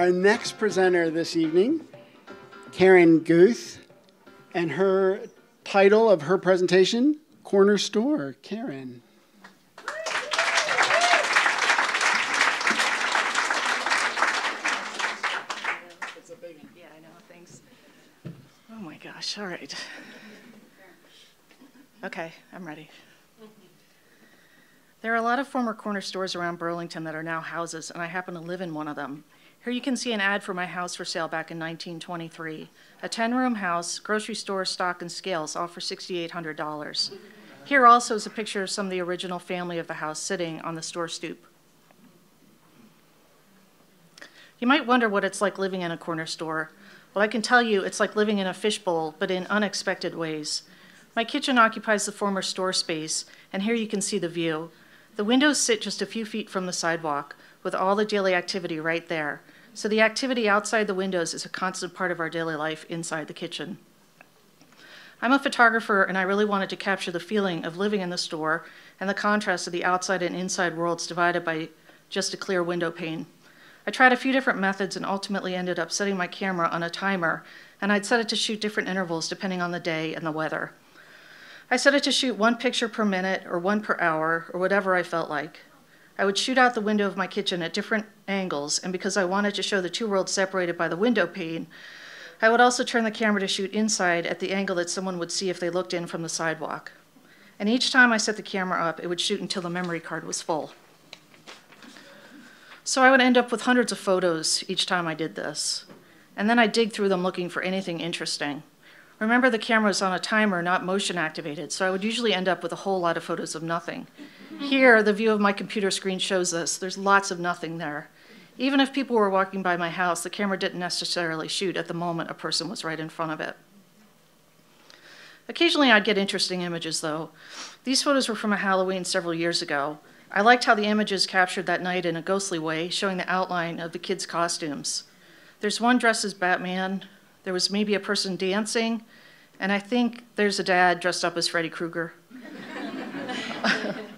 Our next presenter this evening, Karen Guth, and her title of her presentation, Corner Store. Karen. It's a big one. Yeah, I know, thanks. Oh my gosh, all right. Okay, I'm ready. There are a lot of former corner stores around Burlington that are now houses, and I happen to live in one of them. Here you can see an ad for my house for sale back in 1923. A 10-room house, grocery store, stock, and scales, all for $6,800. Here also is a picture of some of the original family of the house sitting on the store stoop. You might wonder what it's like living in a corner store. Well, I can tell you it's like living in a fishbowl, but in unexpected ways. My kitchen occupies the former store space, and here you can see the view. The windows sit just a few feet from the sidewalk, with all the daily activity right there. So the activity outside the windows is a constant part of our daily life inside the kitchen. I'm a photographer, and I really wanted to capture the feeling of living in the store and the contrast of the outside and inside worlds divided by just a clear window pane. I tried a few different methods and ultimately ended up setting my camera on a timer, and I'd set it to shoot different intervals depending on the day and the weather. I set it to shoot 1 picture per minute or 1 per hour or whatever I felt like. I would shoot out the window of my kitchen at different angles, and because I wanted to show the two worlds separated by the window pane, I would also turn the camera to shoot inside at the angle that someone would see if they looked in from the sidewalk. And each time I set the camera up, it would shoot until the memory card was full. So I would end up with hundreds of photos each time I did this. And then I'd dig through them looking for anything interesting. Remember, the camera was on a timer, not motion activated, so I would usually end up with a whole lot of photos of nothing. Here, the view of my computer screen shows this. There's lots of nothing there. Even if people were walking by my house, the camera didn't necessarily shoot at the moment a person was right in front of it. Occasionally, I'd get interesting images, though. These photos were from a Halloween several years ago. I liked how the images captured that night in a ghostly way, showing the outline of the kids' costumes. There's one dressed as Batman. There was maybe a person dancing, and I think there's a dad dressed up as Freddy Krueger.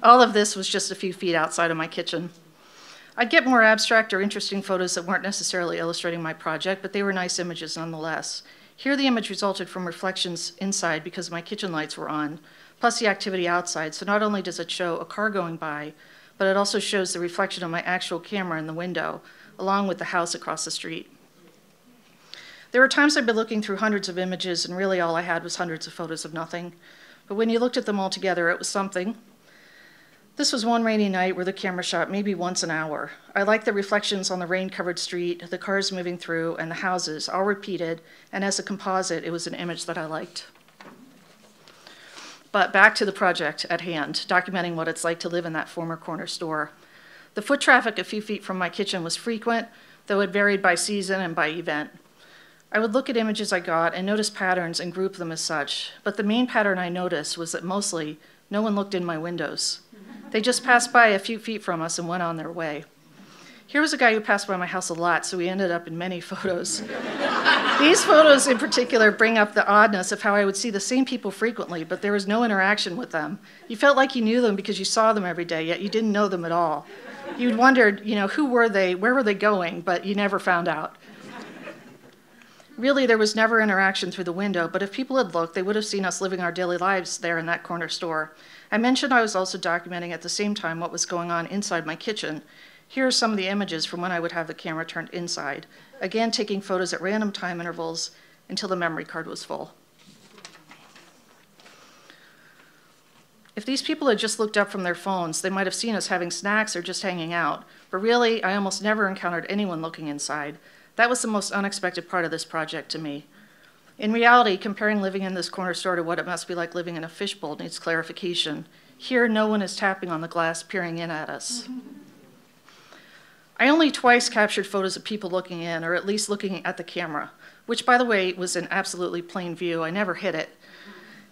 All of this was just a few feet outside of my kitchen. I'd get more abstract or interesting photos that weren't necessarily illustrating my project, but they were nice images nonetheless. Here the image resulted from reflections inside because my kitchen lights were on, plus the activity outside, so not only does it show a car going by, but it also shows the reflection of my actual camera in the window, along with the house across the street. There were times I'd been looking through hundreds of images, and really all I had was hundreds of photos of nothing. But when you looked at them all together, it was something. This was one rainy night where the camera shot maybe once an hour. I liked the reflections on the rain-covered street, the cars moving through, and the houses, all repeated, and as a composite, it was an image that I liked. But back to the project at hand, documenting what it's like to live in that former corner store. The foot traffic a few feet from my kitchen was frequent, though it varied by season and by event. I would look at images I got and notice patterns and group them as such, but the main pattern I noticed was that mostly no one looked in my windows. They just passed by a few feet from us and went on their way. Here was a guy who passed by my house a lot, so we ended up in many photos. These photos in particular bring up the oddness of how I would see the same people frequently, but there was no interaction with them. You felt like you knew them because you saw them every day, yet you didn't know them at all. You'd wondered, who were they, where were they going, but you never found out. Really, there was never interaction through the window, but if people had looked, they would have seen us living our daily lives there in that corner store. I mentioned I was also documenting at the same time what was going on inside my kitchen. Here are some of the images from when I would have the camera turned inside, again taking photos at random time intervals until the memory card was full. If these people had just looked up from their phones, they might have seen us having snacks or just hanging out, but really, I almost never encountered anyone looking inside. That was the most unexpected part of this project to me. In reality, comparing living in this corner store to what it must be like living in a fishbowl needs clarification. Here, no one is tapping on the glass, peering in at us. I only twice captured photos of people looking in, or at least looking at the camera, which, by the way, was an absolutely plain view. I never hid it.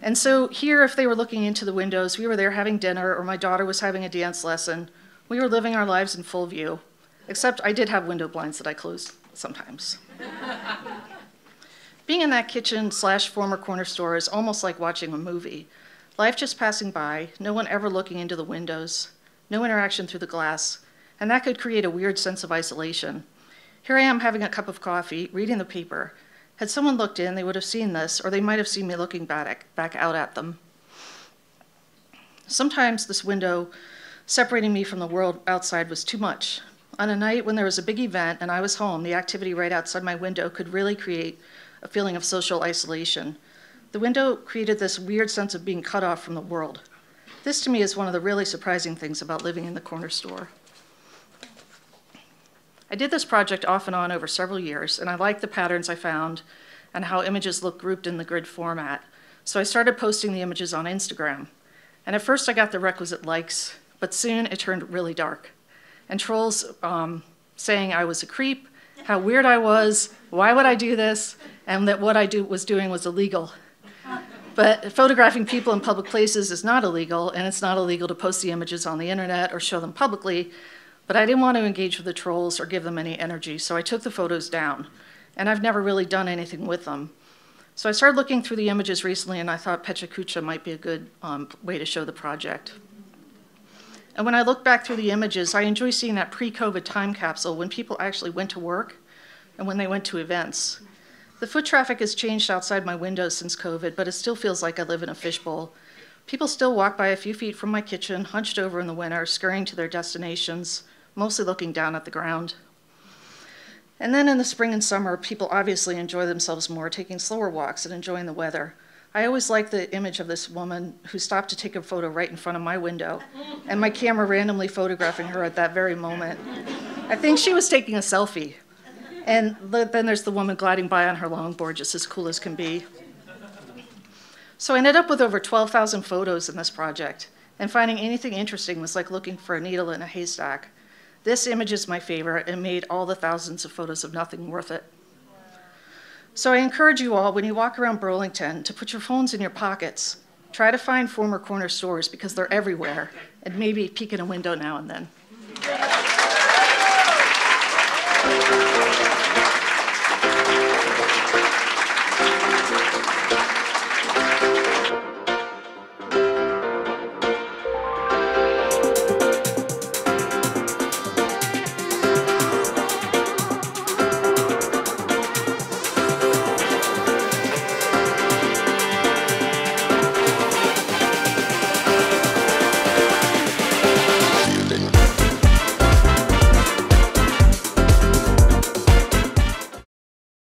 And so here, if they were looking into the windows, we were there having dinner, or my daughter was having a dance lesson. We were living our lives in full view, except I did have window blinds that I closed sometimes. Being in that kitchen/former corner store is almost like watching a movie. Life just passing by, no one ever looking into the windows, no interaction through the glass, and that could create a weird sense of isolation. Here I am having a cup of coffee, reading the paper. Had someone looked in, they would have seen this, or they might have seen me looking back out at them. Sometimes this window separating me from the world outside was too much. On a night when there was a big event and I was home, the activity right outside my window could really create a feeling of social isolation. The window created this weird sense of being cut off from the world. This to me is one of the really surprising things about living in the corner store. I did this project off and on over several years, and I liked the patterns I found and how images look grouped in the grid format. So I started posting the images on Instagram. And at first I got the requisite likes, but soon it turned really dark. And trolls saying I was a creep, how weird I was, why would I do this, and that what I was doing was illegal. But photographing people in public places is not illegal, and it's not illegal to post the images on the internet or show them publicly, but I didn't want to engage with the trolls or give them any energy, so I took the photos down. And I've never really done anything with them. So I started looking through the images recently, and I thought PechaKucha might be a good way to show the project. And when I look back through the images, I enjoy seeing that pre-COVID time capsule when people actually went to work and when they went to events. The foot traffic has changed outside my windows since COVID, but it still feels like I live in a fishbowl. People still walk by a few feet from my kitchen, hunched over in the winter, scurrying to their destinations, mostly looking down at the ground. And then in the spring and summer, people obviously enjoy themselves more, taking slower walks and enjoying the weather. I always like the image of this woman who stopped to take a photo right in front of my window, and my camera randomly photographing her at that very moment. I think she was taking a selfie. And then there's the woman gliding by on her longboard, just as cool as can be. So I ended up with over 12,000 photos in this project, and finding anything interesting was like looking for a needle in a haystack. This image is my favorite and made all the thousands of photos of nothing worth it. So I encourage you all, when you walk around Burlington, to put your phones in your pockets. Try to find former corner stores because they're everywhere, and maybe peek in a window now and then.